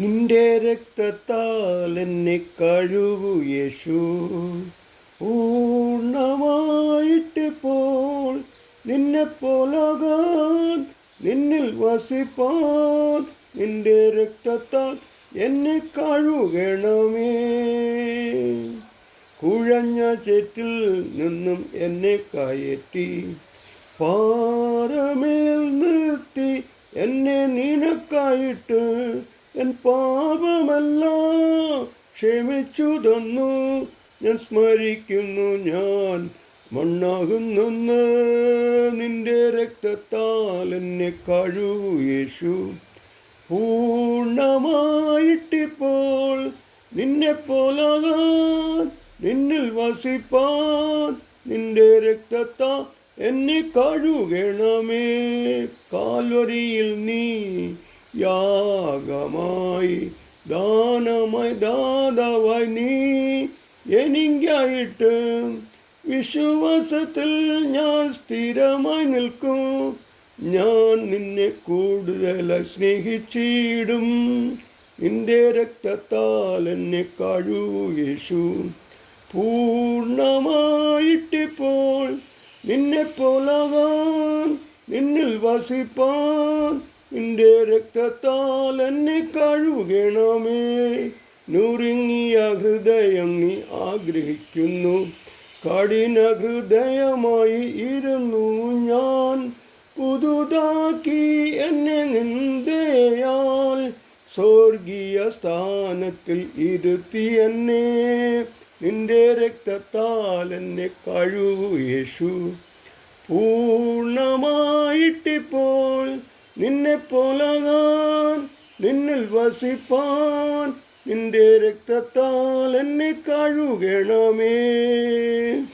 നിന്റെ രക്തത്താൽ എന്നെ കഴുകു യേശു. പൂർണ്ണമായിട്ടിപ്പോൾ നിന്നെപ്പോലാകാൻ നിന്നിൽ വസിപ്പാൻ നിന്റെ രക്തത്താൽ എന്നെ കഴുകണമേ. കുഴഞ്ഞ ചേറ്റിൽ നിന്നും എന്നെ കയറ്റി പാറമേൽ നിർത്തി എന്നെ നിനക്കായിട്ട് എൻ പാപമെല്ലാം ക്ഷമിച്ചു തന്നു. ഞാൻ സ്മരിക്കുന്നു ഞാൻ മണ്ണാകുന്നെന്ന്. നിന്റെ രക്തത്താൽ എന്നെ കഴുകു യേശു. പൂർണ്ണമായിട്ടിപ്പോൾ നിന്നെപ്പോലാകാൻ നിന്നിൽ വസിപ്പാൻ നിന്റെ രക്തത്താൽ എന്നെ കഴുകണമേ. കാൽവരിയിൽ നീ യാഗമായി ദാനമായി ദാതാവായി നീ എനിക്കായിട്ട് വിശ്വാസത്തിൽ ഞാൻ സ്ഥിരമായി നിൽക്കും. ഞാൻ നിന്നെ കൂടുതലായി സ്നേഹിച്ചിടും. നിന്റെ രക്തത്താൽ എന്നെ കഴുകു യേശു. പൂർണ്ണമായിട്ടിപ്പോൾ നിന്നെപ്പോലാകാൻ നിന്നിൽ വസിപ്പാൻ നിന്റെ രക്തത്താൽ എന്നെ കഴുകണമേ. നുറുങ്ങിയ ഹൃദയം നീ ആഗ്രഹിക്കുന്നു. കഠിന ഹൃദയമായി ഇരുന്നു ഞാൻ. പുതുതാക്കി എന്നെ നിന്ദയാൽ സ്വർഗീയ സ്ഥാനത്തിൽ ഇരുത്തി എന്നെ. നിന്റെ രക്തത്താൽ എന്നെ കഴുകു യേശു. പൂർണ്ണമായിട്ടിപ്പോൾ നിന്നെപ്പോലാകാൻ നിന്നിൽ വസിപ്പാൻ നിന്റെ രക്തത്താൽ എന്നെ കഴുകണമേ.